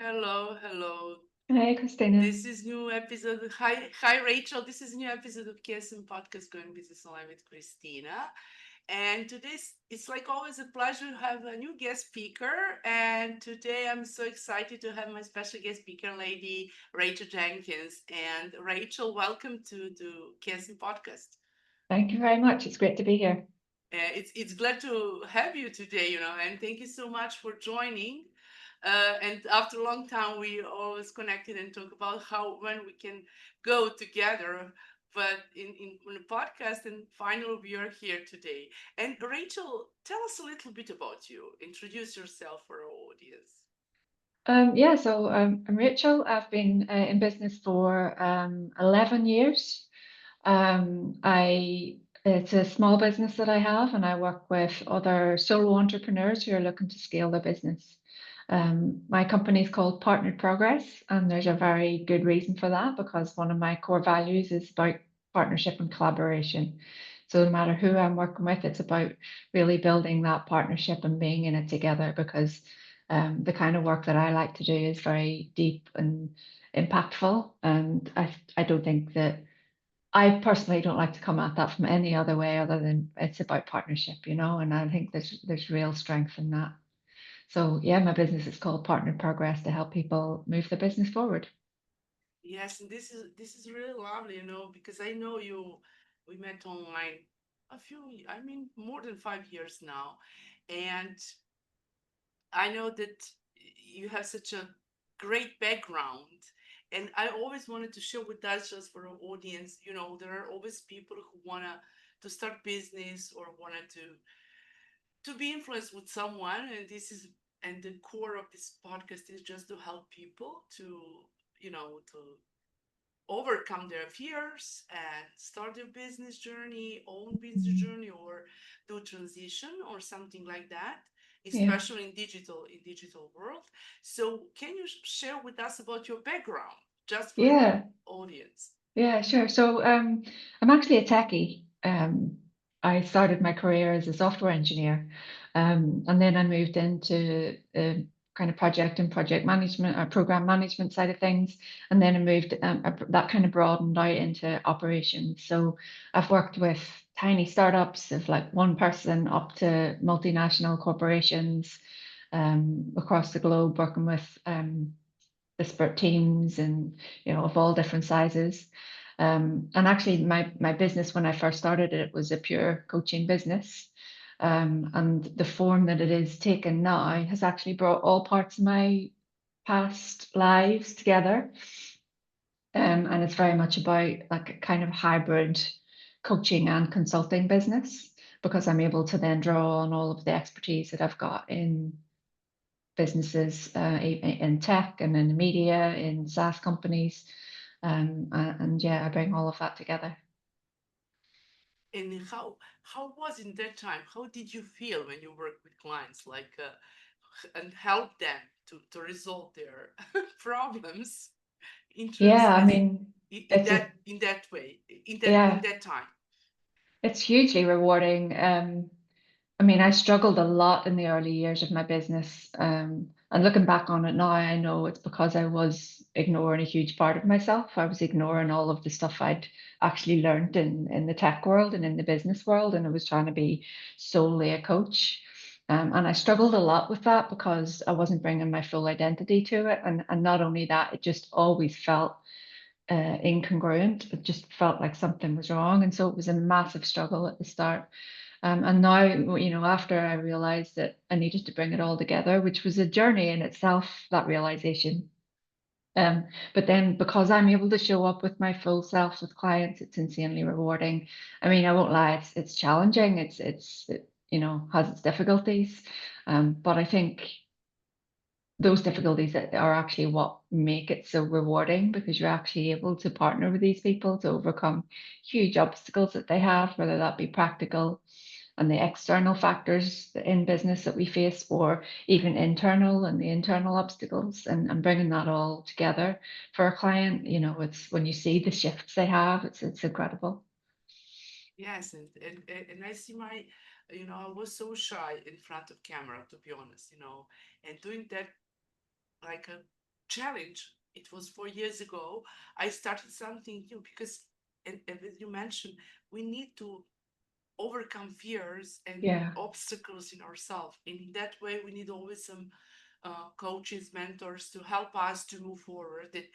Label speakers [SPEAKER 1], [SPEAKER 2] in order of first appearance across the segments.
[SPEAKER 1] Hello, hello.
[SPEAKER 2] Hi, Kristina.
[SPEAKER 1] This is new episode. Hi, Rachel. This is new episode of KSM Podcast Going Business Online with Kristina. And today's it's like always a pleasure to have a new guest speaker. And today I'm so excited to have my special guest speaker, lady Rachel Jenkins. And Rachel, welcome to KSM Podcast.
[SPEAKER 2] Thank you very much. It's great to be here.
[SPEAKER 1] It's glad to have you today, and thank you so much for joining. And after a long time, we always connected and talk about how when we can go together. But in the podcast, and finally, we are here today. And Rachel, tell us a little bit about you. Introduce yourself for our audience.
[SPEAKER 2] I'm Rachel. I've been in business for 11 years. It's a small business that I have, and I work with other solo entrepreneurs who are looking to scale their business. My company is called Partnered Progress, and there's a very good reason for that because one of my core values is about partnership and collaboration. So no matter who I'm working with, it's about really building that partnership and being in it together because the kind of work that I like to do is very deep and impactful. And I don't think that I personally don't like to come at that from any other way other than it's about partnership, and I think there's real strength in that. So yeah, my business is called Partner Progress to help people move their business forward.
[SPEAKER 1] Yes, and this is really lovely, because I know you. We met online I mean, more than 5 years now, and I know that you have such a great background, and I always wanted to share with us just for our audience. There are always people who wanna to start business or wanted to be influenced with someone, and the core of this podcast is just to help people to overcome their fears and start their business journey, own business
[SPEAKER 2] Mm.
[SPEAKER 1] journey, or do transition or something like that,
[SPEAKER 2] Yeah,
[SPEAKER 1] especially in digital world. So can you share with us about your background just for our
[SPEAKER 2] yeah,
[SPEAKER 1] audience?
[SPEAKER 2] yeah, sure. I'm actually a techie. I started my career as a software engineer, and then I moved into kind of project and project management or program management side of things, and then I moved that kind of broadened out into operations. So I've worked with tiny startups of like one person up to multinational corporations across the globe, working with disparate teams and of all different sizes. And actually, my business when I first started it was a pure coaching business. And the form that it is taken now has actually brought all parts of my past lives together. And it's very much about like a kind of hybrid coaching and consulting business because I'm able to then draw on all of the expertise that I've got in businesses in tech and in the media, in SaaS companies. And yeah, I bring all of that together.
[SPEAKER 1] And how was in that time? How did you feel when you work with clients, like and help them to resolve their problems?
[SPEAKER 2] Yeah, I
[SPEAKER 1] Interested
[SPEAKER 2] mean,
[SPEAKER 1] in
[SPEAKER 2] it's
[SPEAKER 1] that
[SPEAKER 2] a
[SPEAKER 1] in that way, in
[SPEAKER 2] yeah,
[SPEAKER 1] that time.
[SPEAKER 2] it's hugely rewarding. I mean, I struggled a lot in the early years of my business. And looking back on it now, I know it's because I was ignoring a huge part of myself. I was ignoring all of the stuff I'd actually learned in the tech world and in the business world, and I was trying to be solely a coach. And I struggled a lot with that because I wasn't bringing my full identity to it. And not only that, it just always felt incongruent. It just felt like something was wrong. And so it was a massive struggle at the start. And now, after I realized that I needed to bring it all together, which was a journey in itself, that realization. But then because I'm able to show up with my full self with clients, it's insanely rewarding. I mean, I won't lie, it's challenging. It has its difficulties. But I think those difficulties that are actually what make it so rewarding because you're actually able to partner with these people to overcome huge obstacles that they have, whether that be practical and the external factors in business that we face, or even internal and the internal obstacles, and bringing that all together for a client. It's when you see the shifts they have, it's incredible.
[SPEAKER 1] Yes, and I see I was so shy in front of camera, to be honest, and doing that like challenge. It was 4 years ago. I started something new because, and as you mentioned, we need to overcome fears and
[SPEAKER 2] Yeah,
[SPEAKER 1] obstacles in ourselves. In that way, we need always some coaches, mentors to help us to move forward. And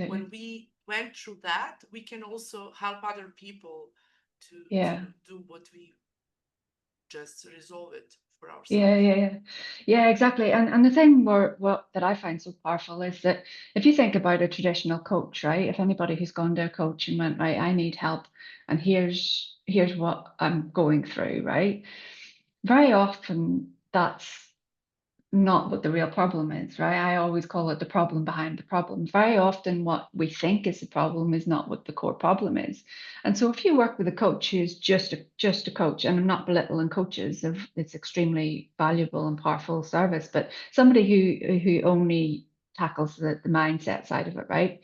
[SPEAKER 1] when
[SPEAKER 2] absolutely.
[SPEAKER 1] we went through that, we can also help other people to
[SPEAKER 2] Yeah.
[SPEAKER 1] do what we just resolve it for
[SPEAKER 2] Yeah,
[SPEAKER 1] ourselves.
[SPEAKER 2] yeah, yeah. Yeah, exactly. And the thing where what that I find so powerful is that if you think about a traditional coach, right? If anybody who's gone to a coach and went, right, I need help, and here's what I'm going through, right? Very often that's not what the real problem is, right? I always call it the problem behind the problem. Very often, what we think is the problem is not what the core problem is. And so, if you work with a coach who's just a coach, and I'm not belittling coaches, it's extremely valuable and powerful service, but somebody who only tackles the mindset side of it, right?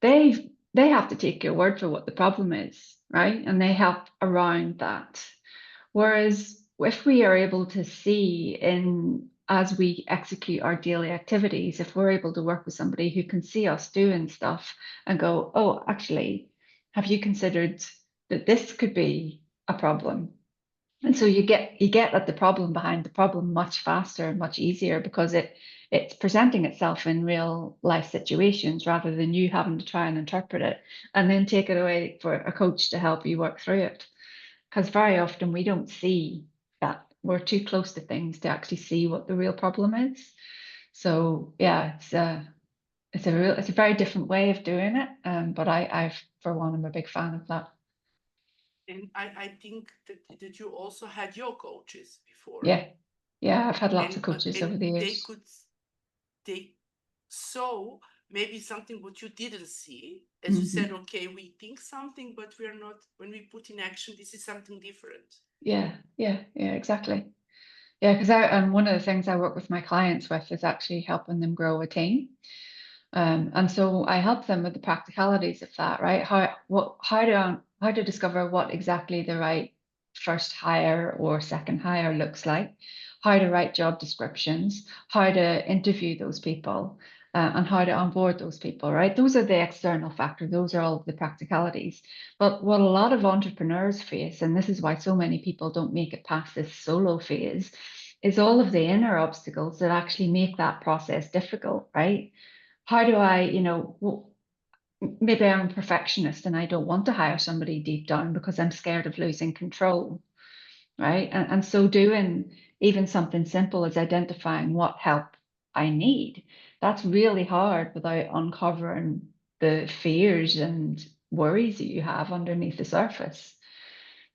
[SPEAKER 2] They have to take your word for what the problem is, right? And they help around that. Whereas if we are able to see in as we execute our daily activities, if we're able to work with somebody who can see us doing stuff and go, oh, actually, have you considered that this could be a problem? And so you get at the problem behind the problem much faster and much easier because it's presenting itself in real life situations rather than you having to try and interpret it and then take it away for a coach to help you work through it. Because very often we don't see that. We're too close to things to actually see what the real problem is. So yeah, it's a very different way of doing it. But I for one am a big fan of that.
[SPEAKER 1] And I think that you also had your coaches before,
[SPEAKER 2] Yeah. Yeah, I've had lots of coaches
[SPEAKER 1] and
[SPEAKER 2] over the
[SPEAKER 1] they
[SPEAKER 2] years.
[SPEAKER 1] could they saw maybe something what you didn't see, as you said.
[SPEAKER 2] Hmm.
[SPEAKER 1] Okay, we think something, but we are not. When we put in action, this is something different.
[SPEAKER 2] Yeah, yeah, yeah, exactly. Yeah, because one of the things I work with my clients with is actually helping them grow a team. And so I help them with the practicalities of that, right? How to discover what exactly the right first hire or second hire looks like, how to write job descriptions, how to interview those people, and how to onboard those people, right? Those are the external factors. Those are all the practicalities. But what a lot of entrepreneurs face, and this is why so many people don't make it past this solo phase, is all of the inner obstacles that actually make that process difficult, right? How do I, maybe I'm a perfectionist and I don't want to hire somebody deep down because I'm scared of losing control, right? And so doing even something simple as identifying what help I need, that's really hard without uncovering the fears and worries that you have underneath the surface.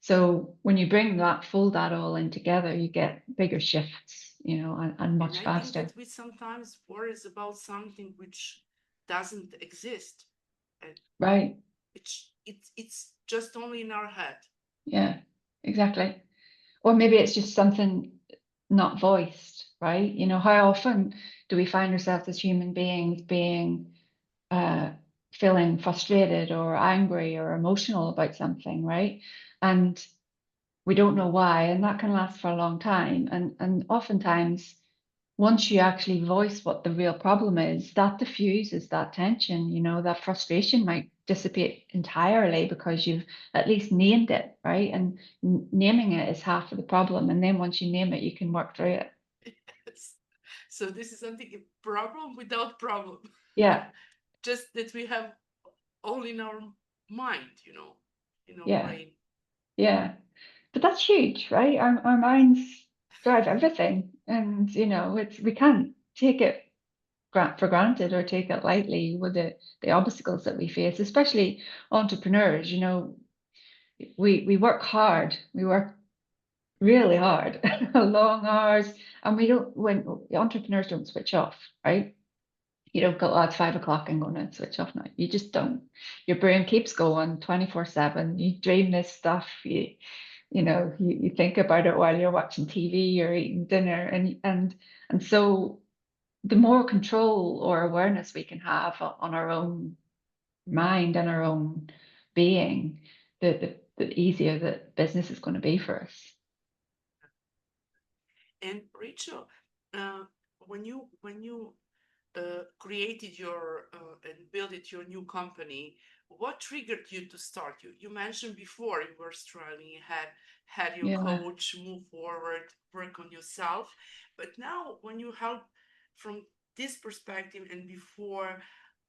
[SPEAKER 2] So when you bring that, fold that all in together, you get bigger shifts, and
[SPEAKER 1] And
[SPEAKER 2] much
[SPEAKER 1] I think
[SPEAKER 2] faster.
[SPEAKER 1] that we sometimes worries about something which doesn't exist. And
[SPEAKER 2] Right.
[SPEAKER 1] it's just only in our head.
[SPEAKER 2] Yeah, exactly. Or maybe it's just something not voiced, right? How often do we find ourselves as human beings being uh, feeling frustrated or angry or emotional about something, right? And we don't know why, and that can last for a long time. And oftentimes, once you actually voice what the real problem is, that diffuses that tension. That frustration might dissipate entirely because you've at least named it, right? And naming it is half of the problem. And then once you name it, you can work through it.
[SPEAKER 1] Yes. So this is something, a problem without problem.
[SPEAKER 2] Yeah,
[SPEAKER 1] Just that we have all in our mind, in our
[SPEAKER 2] yeah,
[SPEAKER 1] brain.
[SPEAKER 2] yeah. But that's huge, right? Our minds drive everything. And, we can't take it for granted or take it lightly with the obstacles that we face, especially entrepreneurs. We work hard. We work really hard, long hours, and we don't. When entrepreneurs don't switch off, right? You don't go, oh, it's 5 o'clock, I'm going to switch off now. You just don't. Your brain keeps going 24/7. You dream this stuff. You think about it while you're watching TV, you're eating dinner, and so the more control or awareness we can have on our own mind and our own being, the easier the business is going to be for us.
[SPEAKER 1] And Rachel, uh, when you created your and built it your new company, what triggered you to start? You mentioned before you were struggling, you had your
[SPEAKER 2] Yeah.
[SPEAKER 1] coach move forward, work on yourself, but now when you help from this perspective and before,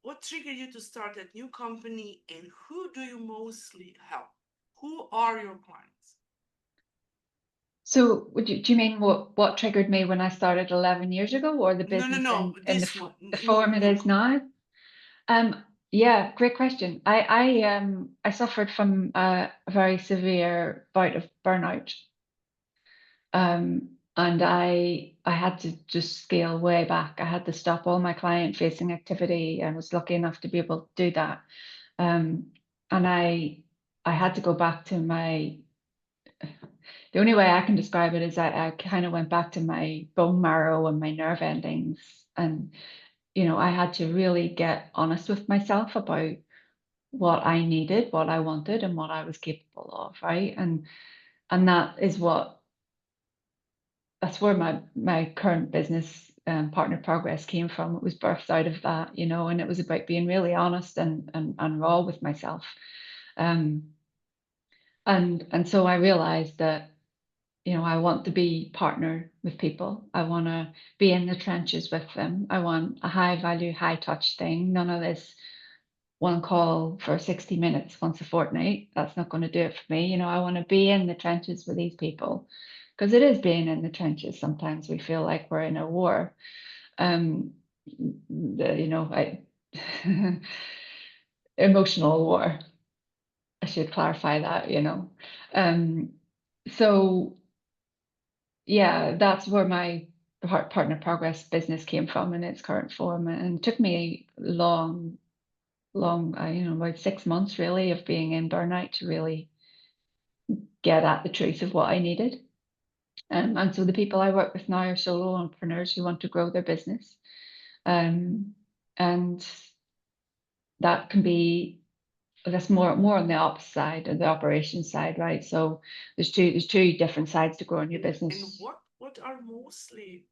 [SPEAKER 1] what triggered you to start that new company, and who do you mostly help? Who are your clients?
[SPEAKER 2] So do you mean what triggered me when I started 11 years ago, or the
[SPEAKER 1] No, no,
[SPEAKER 2] business
[SPEAKER 1] no.
[SPEAKER 2] in
[SPEAKER 1] This one,
[SPEAKER 2] the
[SPEAKER 1] new,
[SPEAKER 2] form it
[SPEAKER 1] new.
[SPEAKER 2] is now? Um, yeah, great question. I suffered from a very severe bout of burnout. And I had to just scale way back. I had to stop all my client facing activity. I was lucky enough to be able to do that. Um, and I had to go back to my, the only way I can describe it is I kind of went back to my bone marrow and my nerve endings. And, I had to really get honest with myself about what I needed, what I wanted, and what I was capable of, right? And that's where my current business, partner progress, came from. It was birthed out of that, and it was about being really honest and raw with myself. Um, and so I realized that, I want to be partner with people. I want to be in the trenches with them. I want a high value, high touch thing. None of this one call for 60 minutes once a fortnight. That's not going to do it for me. I want to be in the trenches with these people, because it is being in the trenches. Sometimes we feel like we're in a war. Um, I emotional war. I should clarify that. Um, so yeah, that's where my partner progress business came from in its current form, and it took me long, about 6 months really of being in burnout to really get at the truth of what I needed. And so the people I work with now are solo entrepreneurs who want to grow their business. Um, and that can be, that's more on the ops side or the operations side, right? So there's two different sides to growing your
[SPEAKER 1] And
[SPEAKER 2] business.
[SPEAKER 1] what are mostly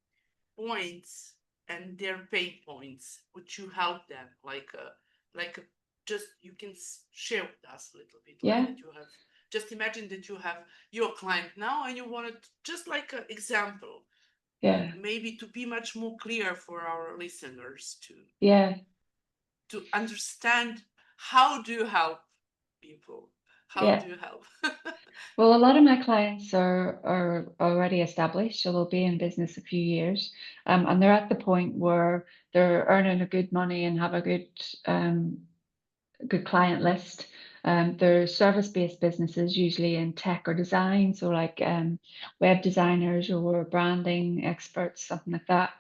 [SPEAKER 1] points and their pain points, which you help them like just you can share with us a little bit, like
[SPEAKER 2] Yeah,
[SPEAKER 1] that you have, just imagine that you have your client now and you want it just like an example,
[SPEAKER 2] yeah,
[SPEAKER 1] maybe to be much more clear for our listeners
[SPEAKER 2] yeah,
[SPEAKER 1] to understand how do you help people, how
[SPEAKER 2] yeah.
[SPEAKER 1] do you help.
[SPEAKER 2] Well, a lot of my clients are already established, so they'll be in business a few years, and they're at the point where they're earning a good money and have a good client list. They're service-based businesses, usually in tech or design, so like web designers or branding experts, something like that.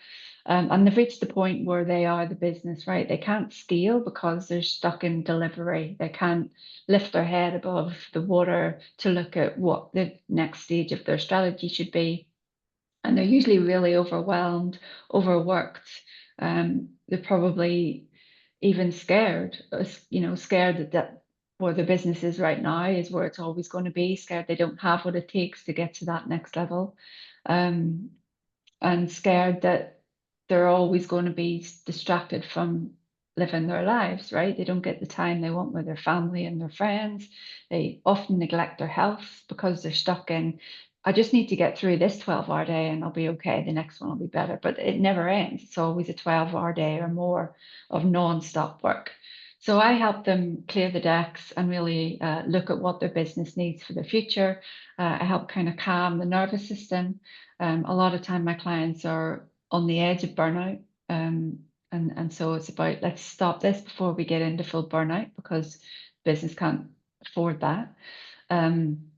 [SPEAKER 2] And they've reached the point where they are the business, right? They can't scale because they're stuck in delivery. They can't lift their head above the water to look at what the next stage of their strategy should be, and they're usually really overwhelmed, overworked. They're probably even scared, scared that where the business is right now is where it's always going to be, scared they don't have what it takes to get to that next level. Um, and scared that they're always going to be distracted from living their lives, right? They don't get the time they want with their family and their friends. They often neglect their health because they're stuck in, I just need to get through this 12-hour day and I'll be okay. The next one will be better. But it never ends. It's always a 12-hour day or more of non-stop work. So I help them clear the decks and really look at what their business needs for the future. I help kind of calm the nervous system. A lot of time my clients are on the edge of burnout. Um, and so it's about, let's stop this before we get into full burnout, because business can't afford that. Um,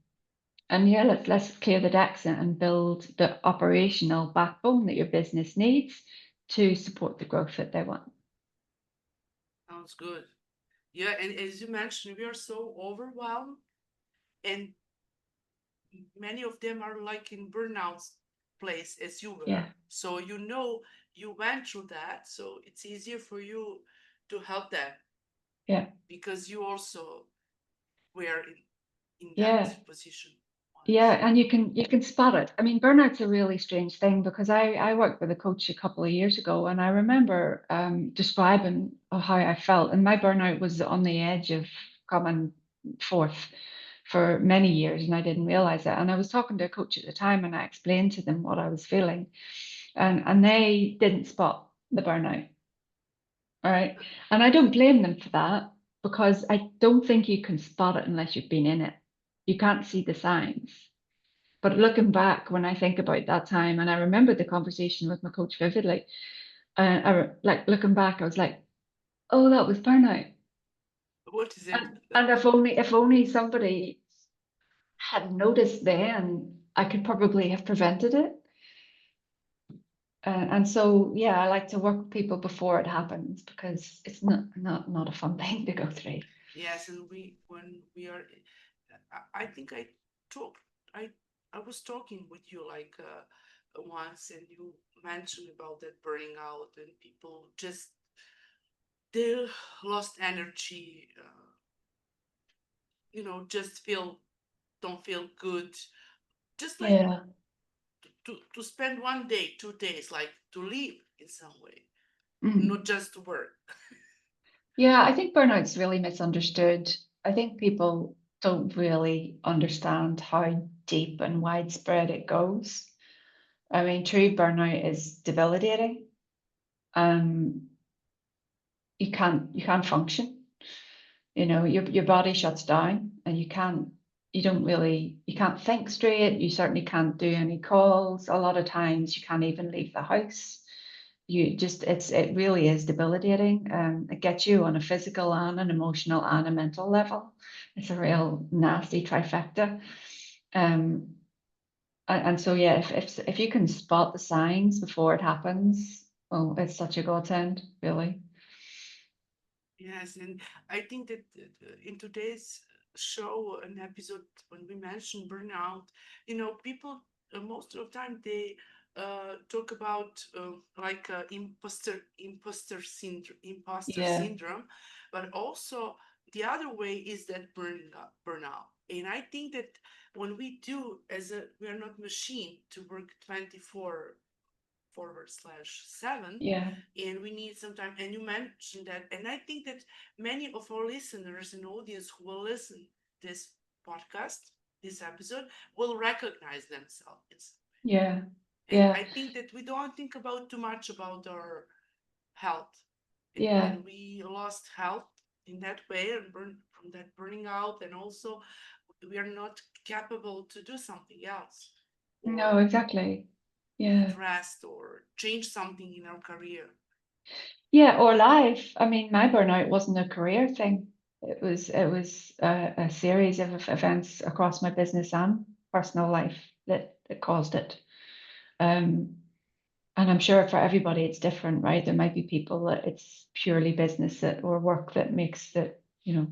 [SPEAKER 2] and yeah, let's clear the decks and build the operational backbone that your business needs to support the growth that they want.
[SPEAKER 1] Sounds good. Yeah, and as you mentioned, we are so overwhelmed, and many of them are like in burnout place as you were.
[SPEAKER 2] Yeah,
[SPEAKER 1] So you went through that, so it's easier for you to help them
[SPEAKER 2] yeah,
[SPEAKER 1] because you also were in that
[SPEAKER 2] yeah.
[SPEAKER 1] position.
[SPEAKER 2] Yeah,
[SPEAKER 1] once.
[SPEAKER 2] and you can spot it. I mean, burnout's a really strange thing because I worked with a coach a couple of years ago, and I remember describing how I felt, and my burnout was on the edge of coming forth for many years, and I didn't realize it. And I was talking to a coach at the time, and I explained to them what I was feeling, and they didn't spot the burnout. All right, and I don't blame them for that because I don't think you can spot it unless you've been in it. You can't see the signs. But looking back, when I think about that time, and I remember the conversation with my coach vividly, like looking back, I was like, "Oh, that was burnout."
[SPEAKER 1] What is it?
[SPEAKER 2] And if only somebody had noticed then, I could probably have prevented it. And so, yeah, I like to work with people before it happens because it's not a fun thing to go through.
[SPEAKER 1] Yes, and when we are, I think talked, I, I was talking with you like once, and you mentioned about that burning out, and people just they lost energy, just don't feel good, just like
[SPEAKER 2] Yeah.
[SPEAKER 1] to spend 1 day, 2 days, like to live in some way,
[SPEAKER 2] Mm.
[SPEAKER 1] not just to work.
[SPEAKER 2] Yeah, I think burnout's really misunderstood. I think people don't really understand how deep and widespread it goes. I mean, true burnout is debilitating. Um, you can't function. Your body shuts down and you can't think straight. You certainly can't do any calls. A lot of times you can't even leave the house. It really is debilitating. It gets you on a physical and an emotional and a mental level. It's a real nasty trifecta. Um, and so yeah, if you can spot the signs before it happens, oh, it's such a godsend, really.
[SPEAKER 1] Yes, and I think that in today's show and episode, when we mention burnout, people most of the time they talk about like imposter
[SPEAKER 2] Yeah,
[SPEAKER 1] syndrome, but also the other way is that burnout. And I think that when we do, we are not machine to work 24/7,
[SPEAKER 2] yeah,
[SPEAKER 1] and we need some time, and you mentioned that, and I think that many of our listeners and audience who will listen this podcast, this episode, will recognize themselves in some
[SPEAKER 2] yeah,
[SPEAKER 1] way. And
[SPEAKER 2] yeah,
[SPEAKER 1] I think that we don't think about too much about our health,
[SPEAKER 2] yeah.
[SPEAKER 1] and we lost health in that way, and from that burning out, and also we are not capable to do something else,
[SPEAKER 2] No,
[SPEAKER 1] or
[SPEAKER 2] exactly.
[SPEAKER 1] need
[SPEAKER 2] Yeah.
[SPEAKER 1] rest, or change something in our career.
[SPEAKER 2] Yeah, or life. I mean, my burnout wasn't a career thing. It was a series of events across my business and personal life that caused it. Um, and I'm sure for everybody it's different, right? There might be people that it's purely business or work that makes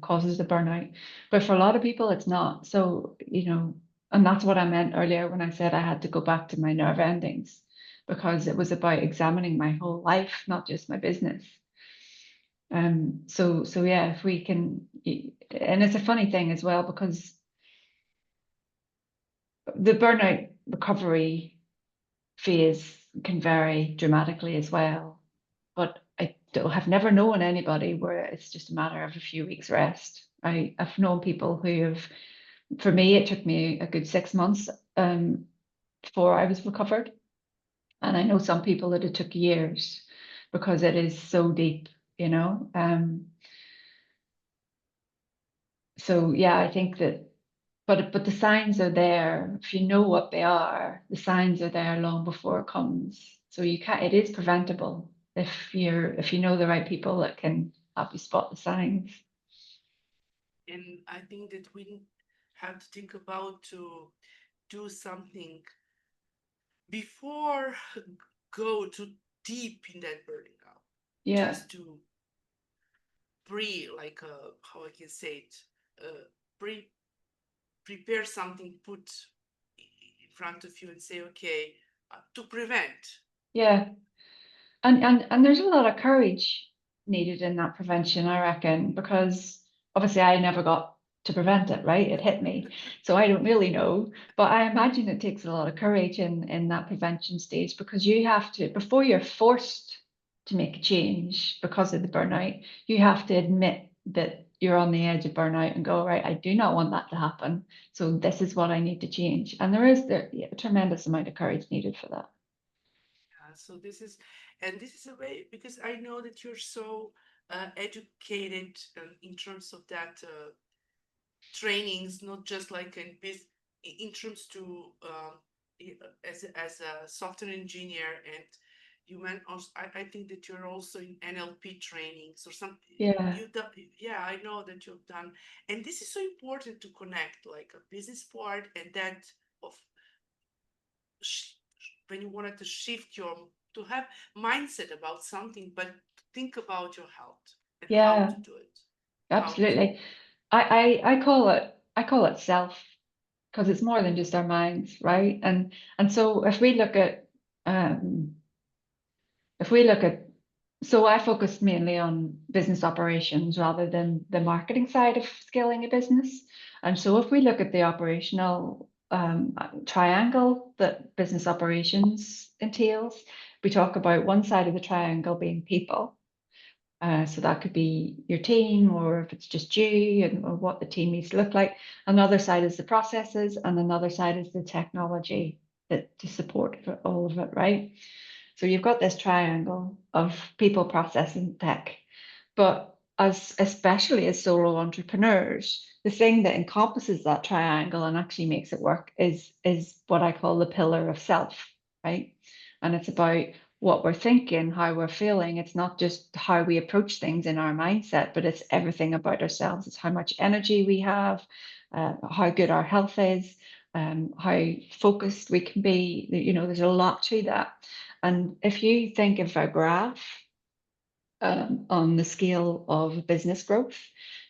[SPEAKER 2] causes the burnout. But for a lot of people it's not. So, and that's what I meant earlier when I said I had to go back to my nerve endings because it was about examining my whole life, not just my business. So yeah, if we can, and it's a funny thing as well because the burnout recovery phase can vary dramatically as well. But have never known anybody where it's just a matter of a few weeks rest. I've known people who have, for me, it took me a good 6 months before I was recovered. And I know some people that it took years because it is so deep, you know. So yeah, I think that, but the signs are there. If you know what they are, the signs are there long before it comes. So it is preventable if you know the right people that can help you spot the signs.
[SPEAKER 1] And I think that we have to think about to do something before go too deep in that burning out,
[SPEAKER 2] Yeah,
[SPEAKER 1] just to like how I can say it, pre prepare something, put in front of you and say, okay, to prevent.
[SPEAKER 2] yeah. And there's a lot of courage needed in that prevention, I reckon, because obviously I never got to prevent it, right? It hit me. So I don't really know, but I imagine it takes a lot of courage in that prevention stage, because you have to, before you're forced to make a change because of the burnout, you have to admit that you're on the edge of burnout and go, right, I do not want that to happen. So this is what I need to change. And there is a tremendous amount of courage needed for that.
[SPEAKER 1] So this is, and this is a way, because I know that you're so educated in terms of that trainings, not just like in terms to as a software engineer, and you went also, I think that you're also in NLP trainings or something.
[SPEAKER 2] Yeah,
[SPEAKER 1] You done, yeah, I know that you've done, and this is so important to connect like a business part and that of sh- when you wanted to shift your to have mindset about something, but to think about your health and how
[SPEAKER 2] yeah,
[SPEAKER 1] to do it, how to.
[SPEAKER 2] absolutely. I call it self, because it's more than just our minds, right? And so um if we look at so I focus mainly on business operations rather than the marketing side of scaling a business. And so if we look at the operational triangle that business operations entails, we talk about one side of the triangle being people. So that could be your team, or if it's just you, and or what the team needs to look like. Another side is the processes, and another side is the technology that to support all of it, right? So you've got this triangle of people, process, and tech. But as especially as solo entrepreneurs, the thing that encompasses that triangle and actually makes it work is what I call the pillar of self, right? And it's about what we're thinking, how we're feeling. It's not just how we approach things in our mindset, but it's everything about ourselves. It's how much energy we have, how good our health is, how focused we can be. You know, there's a lot to that. And if you think of a graph on the scale of business growth,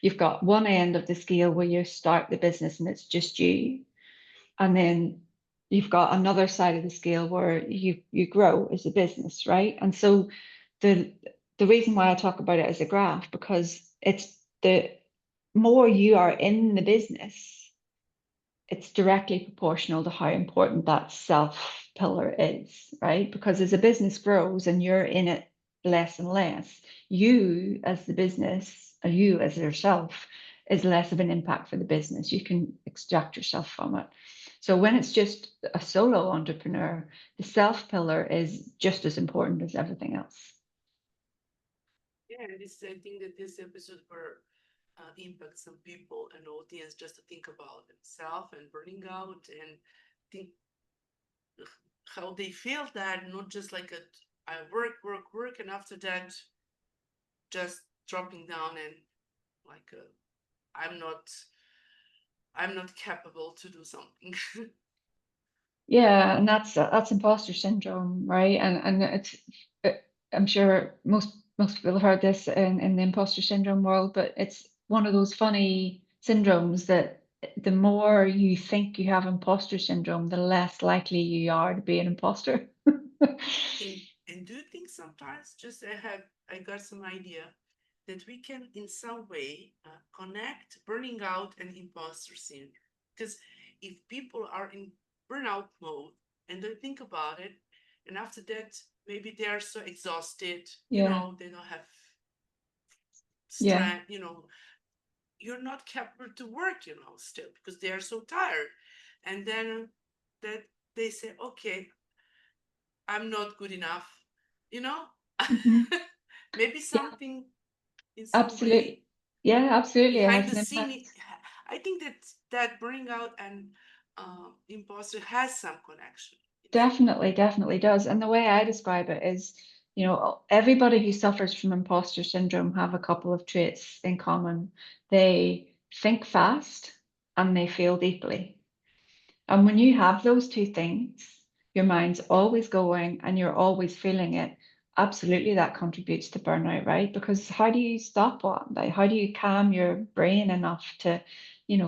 [SPEAKER 2] you've got one end of the scale where you start the business and it's just you, and then you've got another side of the scale where you grow as a business, right? And so the the reason why I talk about it as a graph, because it's the more you are in the business, it's directly proportional to how important that self pillar is, right? Because as a business grows and you're in it less and less, you as the business, or you as yourself, is less of an impact for the business. You can extract yourself from it. So when it's just a solo entrepreneur, the self pillar is just as important as everything else.
[SPEAKER 1] Yeah, and this I think that this episode will impact some people and audience just to think about themselves and burning out and think how they feel that, not just like a I work, and after that just dropping down and like I'm not I'm not capable to do something.
[SPEAKER 2] Yeah, and that's imposter syndrome, right? And it's uh, I'm sure most people have heard this in the imposter syndrome world, but it's one of those funny syndromes that the more you think you have imposter syndrome, the less likely you are to be an imposter.
[SPEAKER 1] And do you think sometimes just I got some idea that we can in some way connect burning out and imposter syndrome? Because if people are in burnout mode and they think about it, and after that maybe they are so exhausted,
[SPEAKER 2] Yeah,
[SPEAKER 1] they don't have
[SPEAKER 2] yeah.
[SPEAKER 1] strength, you're not capable to work, still because they are so tired. And then that they say, okay, I'm not good enough, you know?
[SPEAKER 2] Hmm.
[SPEAKER 1] Maybe
[SPEAKER 2] Yeah,
[SPEAKER 1] something in some way
[SPEAKER 2] absolutely. Yeah, absolutely. It
[SPEAKER 1] behind
[SPEAKER 2] has
[SPEAKER 1] the
[SPEAKER 2] an
[SPEAKER 1] scene.
[SPEAKER 2] impact.
[SPEAKER 1] I think that burning out and imposter has some connection in some way.
[SPEAKER 2] Definitely, definitely does. And the way I describe it is, everybody who suffers from imposter syndrome have a couple of traits in common. They think fast and they feel deeply. And when you have those two things, your mind's always going and you're always feeling it. Absolutely, that contributes to burnout, right? Because how do you stop what? Like, how do you calm your brain enough to,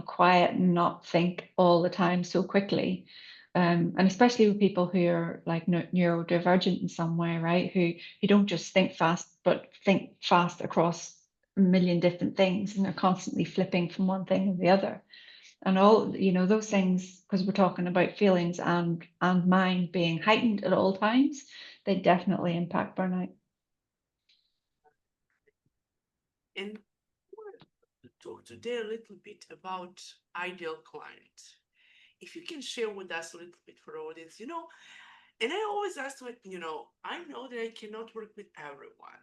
[SPEAKER 2] quiet and not think all the time so quickly? And especially with people who are like neurodivergent in some way, right? Who don't just think fast, but think fast across a million different things and they're constantly flipping from one thing to the other. And all, those things, because we're talking about feelings and mind being heightened at all times, they definitely impact burnout.
[SPEAKER 1] And we'll talk today a little bit about ideal client. If you can share with us a little bit for audience, and I always ask what, I know that I cannot work with everyone.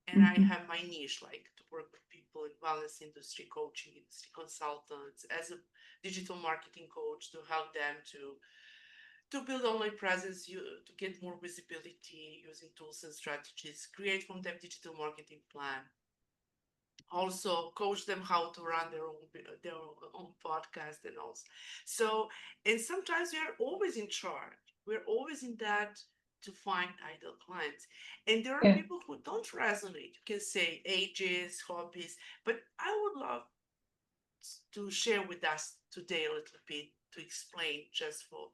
[SPEAKER 1] And I
[SPEAKER 2] Hmm.
[SPEAKER 1] have my niche, like to work with people in wellness industry, coaching industry, consultants, as a digital marketing coach to help them to build online presence, to get more visibility using tools and strategies, create from them digital marketing plan, also coach them how to run their own podcast and all. So, and sometimes we are always in charge. We're always in that to find ideal clients. And there are
[SPEAKER 2] Yeah.
[SPEAKER 1] people who don't resonate. You can say ages, hobbies, but I would love to share with us today a little bit to explain just for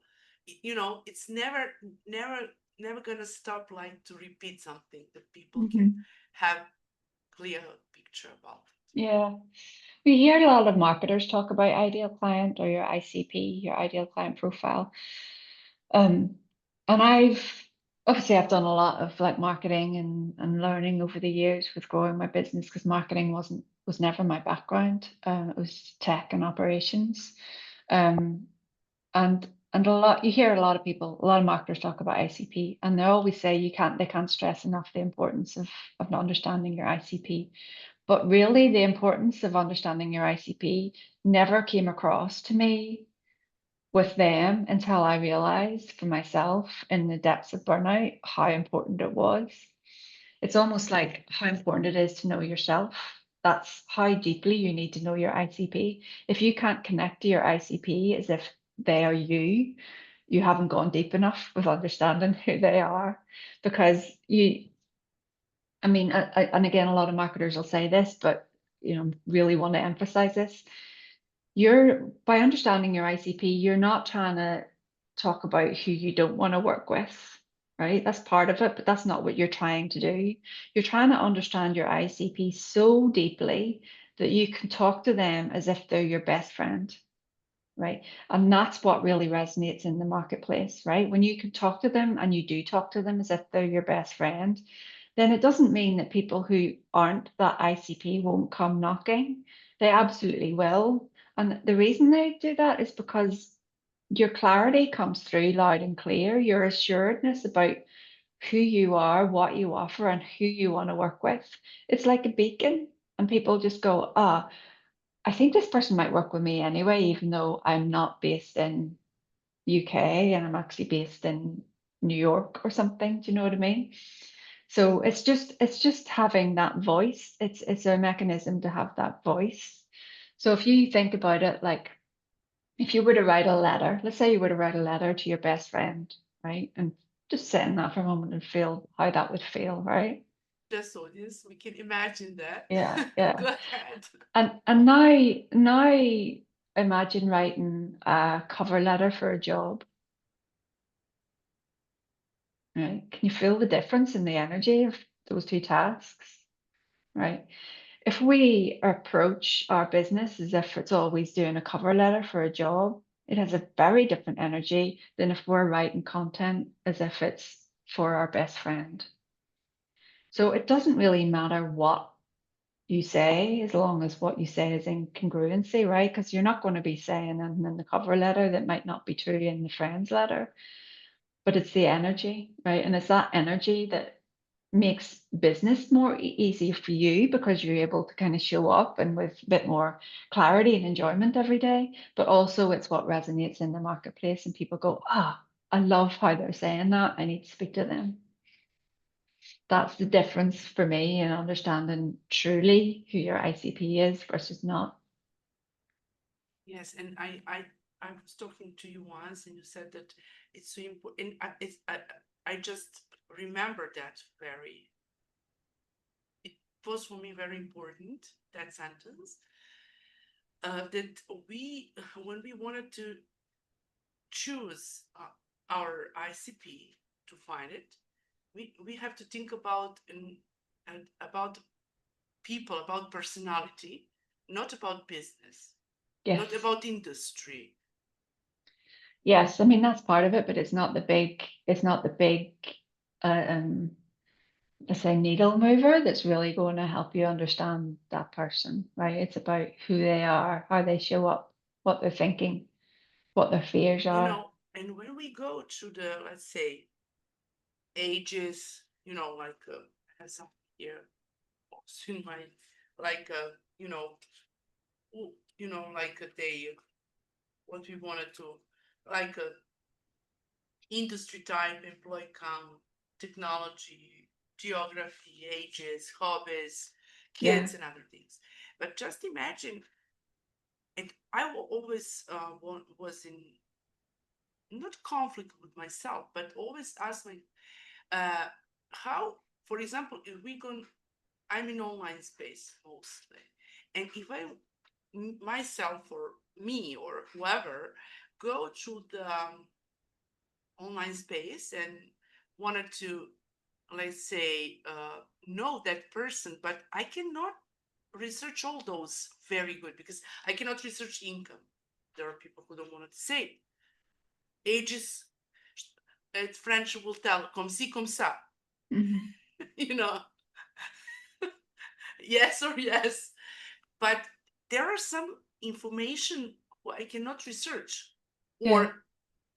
[SPEAKER 1] it's never gonna stop like to repeat something that people can
[SPEAKER 2] Hmm.
[SPEAKER 1] have clear picture about.
[SPEAKER 2] Yeah. We hear a lot of marketers talk about ideal client or your ICP, your ideal client profile. Um, and I've done a lot of like marketing and learning over the years with growing my business because marketing was never my background. It was tech and operations. Um, and a lot you hear a lot of marketers talk about ICP, and they always say they can't stress enough the importance of understanding your ICP. But really, the importance of understanding your ICP never came across to me with them until I realized for myself in the depths of burnout how important it was. It's almost like how important it is to know yourself. That's how deeply you need to know your ICP. If you can't connect to your ICP as if they are you, you haven't gone deep enough with understanding who they are. Because and again, a lot of marketers will say this, but really want to emphasize this. By understanding your ICP, you're not trying to talk about who you don't want to work with, right? That's part of it, but that's not what you're trying to do. You're trying to understand your ICP so deeply that you can talk to them as if they're your best friend, right? And that's what really resonates in the marketplace, right? When you can talk to them and you do talk to them as if they're your best friend, then it doesn't mean that people who aren't that ICP won't come knocking. They absolutely will. And the reason they do that is because your clarity comes through loud and clear, your assuredness about who you are, what you offer, and who you want to work with. It's like a beacon, and people just go, I think this person might work with me anyway, even though I'm not based in UK and I'm actually based in New York or something. Do you know what I mean? So it's just having that voice. It's a mechanism to have that voice. So if you think about it, like if you were to write a letter, let's say you were to write a letter to your best friend, right? And just sit in that for a moment and feel how that would feel, right?
[SPEAKER 1] Just audience, we can imagine that.
[SPEAKER 2] Yeah, yeah.
[SPEAKER 1] Go ahead.
[SPEAKER 2] And now imagine writing a cover letter for a job, right? Can you feel the difference in the energy of those two tasks, right? If we approach our business as if it's always doing a cover letter for a job, it has a very different energy than if we're writing content as if it's for our best friend. So it doesn't really matter what you say as long as what you say is in congruency, right? Because you're not going to be saying anything in the cover letter that might not be true in the friend's letter, but it's the energy, right? And it's that energy that makes business more easy for you because you're able to kind of show up and with a bit more clarity and enjoyment every day. But also, it's what resonates in the marketplace, and people go, I love how they're saying that. I need to speak to them. That's the difference for me in understanding truly who your ICP is versus not.
[SPEAKER 1] Yes, and I was talking to you once, and you said that it's so important. And I just remember that very. It was for me very important that sentence. That we when we wanted to choose our ICP to find it, we have to think about about people, about personality, not about business, not
[SPEAKER 2] Yes.
[SPEAKER 1] about industry.
[SPEAKER 2] Yes. I mean, that's part of it, but it's not the big, um, let's say needle mover that's really going to help you understand that person, right? It's about who they are, how they show up, what they're thinking, what their fears
[SPEAKER 1] You
[SPEAKER 2] are.
[SPEAKER 1] know, and when we go to the, let's say, ages, like I have some here also in my, like, like they, what we wanted to, like industry type, employee count, technology, geography, ages, hobbies,
[SPEAKER 2] Yeah.
[SPEAKER 1] kids, and other things. But just imagine, and I always was in not conflict with myself, but always ask my uh, how, for example, if we go, I'm in online space mostly, and if I myself or me or whoever go to the online space and wanted to, let's say, know that person, but I cannot research all those very good because I cannot research income. There are people who don't want to say ages. French will tell comme si comme ça,
[SPEAKER 2] Hmm.
[SPEAKER 1] you know, yes or yes. But there are some information I cannot research,
[SPEAKER 2] Yeah.
[SPEAKER 1] or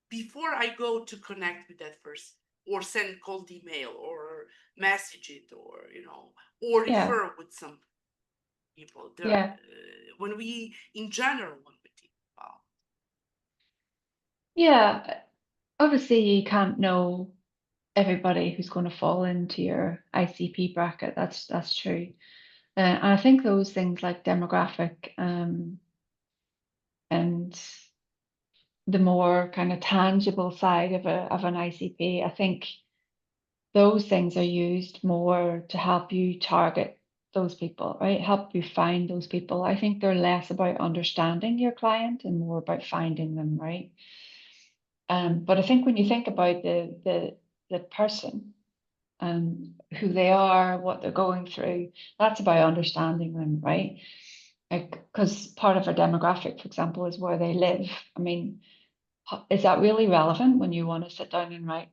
[SPEAKER 1] before I go to connect with that person, or send cold email, or message it, or or
[SPEAKER 2] Yeah.
[SPEAKER 1] refer with some people. There,
[SPEAKER 2] Yeah.
[SPEAKER 1] when we in general when we think about,
[SPEAKER 2] Yeah. Obviously, you can't know everybody who's going to fall into your ICP bracket. That's true. And I think those things like demographic, and the more kind of tangible side of an ICP, I think those things are used more to help you target those people, right? Help you find those people. I think they're less about understanding your client and more about finding them, right? But I think when you think about the person and who they are, what they're going through, that's about understanding them, right? Like, because part of a demographic, for example, is where they live. I mean, is that really relevant when you want to sit down and write,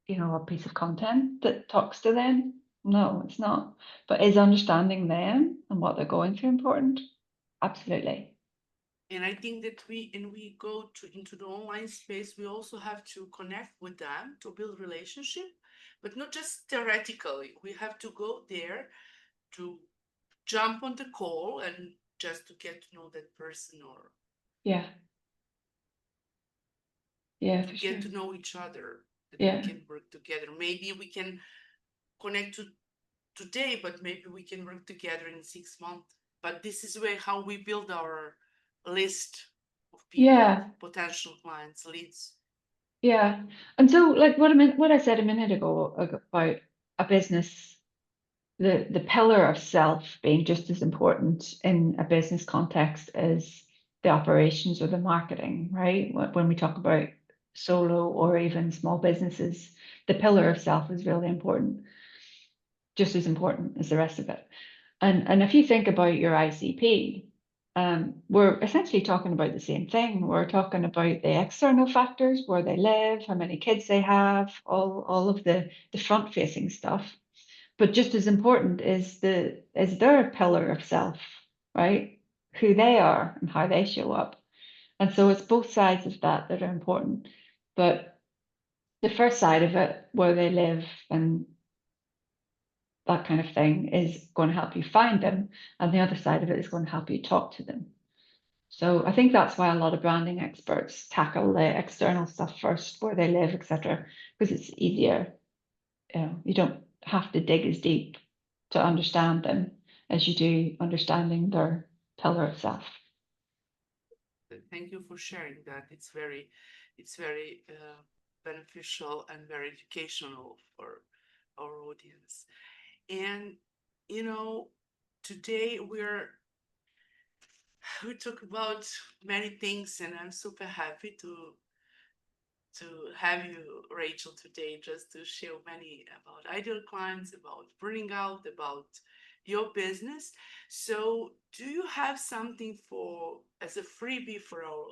[SPEAKER 2] a piece of content that talks to them? No, it's not. But is understanding them and what they're going through important? Absolutely.
[SPEAKER 1] and I think that we go to into the online space, we also have to connect with them to build relationship, but not just theoretically. We have to go there to jump on the call and just to get to know that person, or
[SPEAKER 2] Yeah, yeah,
[SPEAKER 1] to
[SPEAKER 2] for
[SPEAKER 1] get
[SPEAKER 2] sure.
[SPEAKER 1] to know each other, that we
[SPEAKER 2] Yeah,
[SPEAKER 1] can work together. Maybe we can connect to today, but maybe we can work together in 6 months. But this is where how we build our list of people,
[SPEAKER 2] yeah,
[SPEAKER 1] potential clients, leads.
[SPEAKER 2] yeah. And so, like what I said a minute ago about a business, the pillar of self being just as important in a business context as the operations or the marketing, right? When we talk about solo or even small businesses, the pillar of self is really important, just as important as the rest of it. And if you think about your ICP, we're essentially talking about the same thing. We're talking about the external factors, where they live, how many kids they have, all of the front facing stuff. But just as important is their pillar of self, right? Who they are and how they show up. And so it's both sides of that that are important. But the first side of it, where they live and that kind of thing, is going to help you find them. And the other side of it is going to help you talk to them. So I think that's why a lot of branding experts tackle the external stuff first, where they live, etc., because it's easier. You don't have to dig as deep to understand them as you do understanding their pillar itself.
[SPEAKER 1] Thank you for sharing that. It's very beneficial and very educational for our audience. And you know, today we talk about many things, and I'm super happy to have you, Rachel, today, just to share many about ideal clients, about burning out, about your business. So, do you have something for as a freebie for our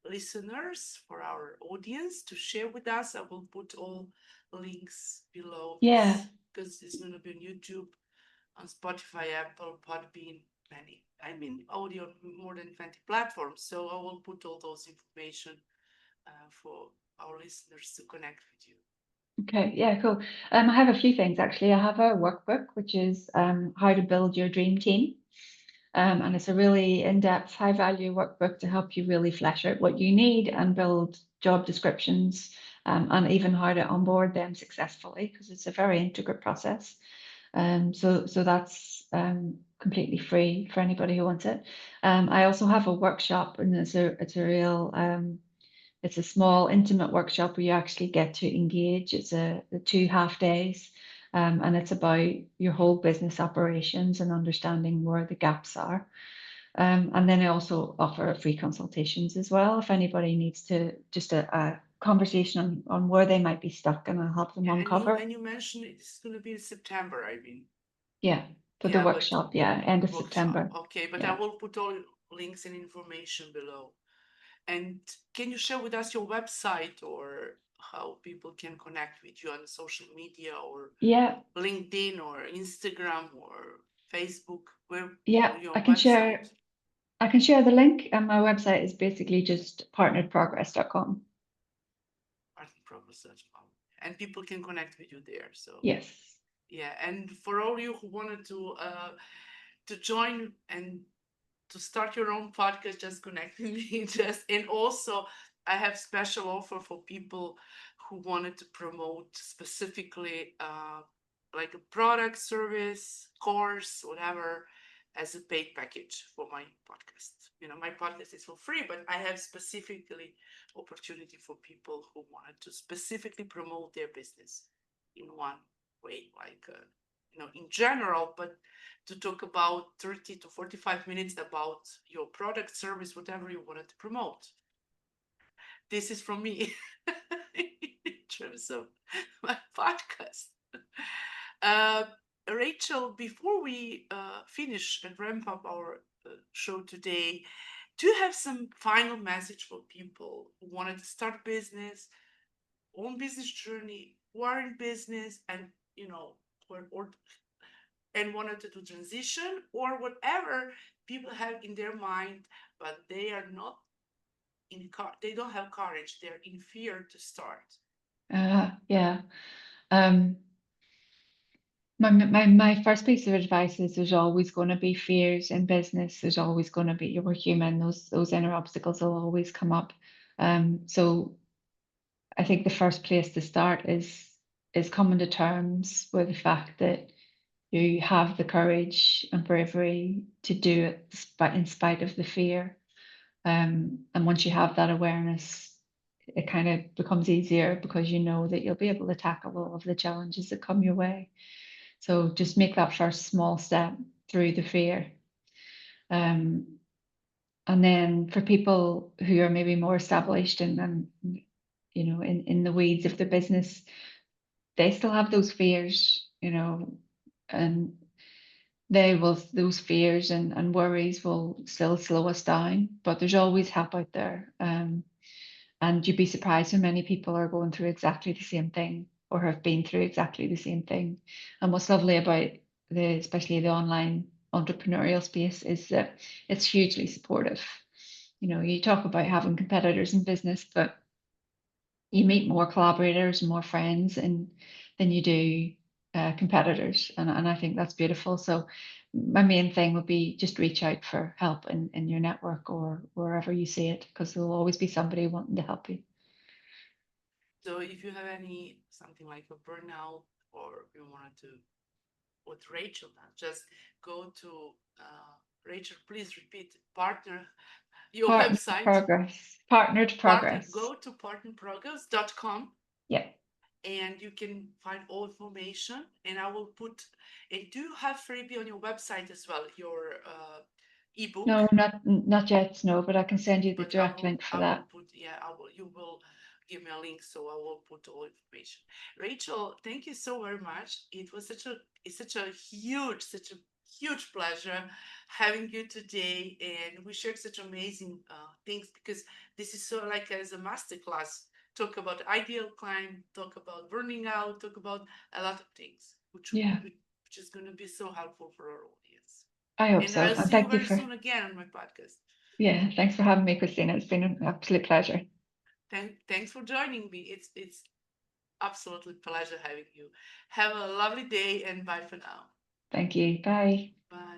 [SPEAKER 1] listeners, for our audience to share with us? I will put all links below
[SPEAKER 2] Yeah.
[SPEAKER 1] this because it's going to be on YouTube, on Spotify, Apple, Podbean, many. I mean, audio on more than 20 platforms. So I will put all those information for our listeners to connect with you.
[SPEAKER 2] Okay. Yeah, cool. I have a few things actually. I have a workbook, which is how to build your dream team. And it's a really in-depth, high-value workbook to help you really flesh out what you need and build job descriptions, and even how to onboard them successfully, because it's a very intricate process. So that's completely free for anybody who wants it. I also have a workshop, and it's a real it's a small, intimate workshop where you actually get to engage. It's a 2 half days, and it's about your whole business operations and understanding where the gaps are. And then I also offer free consultations as well if anybody needs to just a conversation on where they might be stuck, and I'll help them
[SPEAKER 1] Yeah,
[SPEAKER 2] uncover.
[SPEAKER 1] and you mentioned it's going to be in September. I mean,
[SPEAKER 2] Yeah, for the
[SPEAKER 1] yeah, but
[SPEAKER 2] workshop, yeah, end of
[SPEAKER 1] workshop.
[SPEAKER 2] September.
[SPEAKER 1] Okay, but I
[SPEAKER 2] Yeah.
[SPEAKER 1] will put all links and information below. And can you share with us your website or how people can connect with you on social media or
[SPEAKER 2] Yeah,
[SPEAKER 1] LinkedIn or Instagram or Facebook? Where
[SPEAKER 2] yeah,
[SPEAKER 1] or your
[SPEAKER 2] I can
[SPEAKER 1] website?
[SPEAKER 2] share I can share the link, and my website is basically just partneredprogress.com.
[SPEAKER 1] Progress.com. And people can connect with you there. So
[SPEAKER 2] Yes.
[SPEAKER 1] yeah, and for all you who wanted to join and to start your own podcast, just connect with me. Just and also I have special offer for people who wanted to promote specifically like a product, service, course, whatever, as a paid package for my podcast. You know, my podcast is for free, but I have specifically opportunity for people who wanted to specifically promote their business in one way, like in general, but to talk about 30 to 45 minutes about your product, service, whatever you wanted to promote. This is from me in terms of my podcast. Uh, Rachel, before we finish and ramp up our show today, do you have some final message for people who wanted to start business, own business journey, who are in business, and or and wanted to do transition or whatever people have in their mind, but they are not they don't have courage. They're in fear to start.
[SPEAKER 2] Yeah. Um, my first piece of advice is there's always going to be fears in business. There's always going to be, we're human, those inner obstacles will always come up. So I think the first place to start is coming to terms with the fact that you have the courage and bravery to do it in spite of the fear. And once you have that awareness, it kind of becomes easier because you know that you'll be able to tackle all of the challenges that come your way. So just make that first small step through the fear. Um, and then for people who are maybe more established and in the weeds of the business, they still have those fears, and those fears and worries will still slow us down, but there's always help out there. And you'd be surprised how many people are going through exactly the same thing or have been through exactly the same thing. And what's lovely about especially the online entrepreneurial space is that it's hugely supportive. You talk about having competitors in business, but you meet more collaborators and more friends than you do competitors. And I think that's beautiful. So my main thing would be just reach out for help in your network or wherever you see it, because there'll always be somebody wanting to help you.
[SPEAKER 1] So if you have any something like a burnout or you wanted to what Rachel done, just go to Rachel, please repeat partner your
[SPEAKER 2] Partnered
[SPEAKER 1] website.
[SPEAKER 2] progress. Partnered
[SPEAKER 1] Partner
[SPEAKER 2] progress.
[SPEAKER 1] go to partnerprogress.com
[SPEAKER 2] Yeah.
[SPEAKER 1] and you can find all information and I will put and do you have freebie on your website as well, your ebook?
[SPEAKER 2] No, not yet, no, but I can send you the
[SPEAKER 1] But
[SPEAKER 2] direct link for
[SPEAKER 1] I will
[SPEAKER 2] that.
[SPEAKER 1] put yeah I will you will give me a link so I will put all information. Rachel, thank you so very much. It was such a huge huge pleasure having you today, and we shared such amazing things because this is so like as a master class. Talk about ideal climb, talk about burning out, talk about a lot of things,
[SPEAKER 2] Yeah,
[SPEAKER 1] which is going to be so helpful for our audience.
[SPEAKER 2] I hope
[SPEAKER 1] And
[SPEAKER 2] so.
[SPEAKER 1] I'll
[SPEAKER 2] And
[SPEAKER 1] see you
[SPEAKER 2] thank you
[SPEAKER 1] very
[SPEAKER 2] for,
[SPEAKER 1] soon again on my podcast.
[SPEAKER 2] yeah, thanks for having me, Kristina. It's been an absolute pleasure.
[SPEAKER 1] Thanks for joining me. It's absolutely pleasure having you. Have a lovely day and bye for now.
[SPEAKER 2] Thank you. Bye.
[SPEAKER 1] Bye.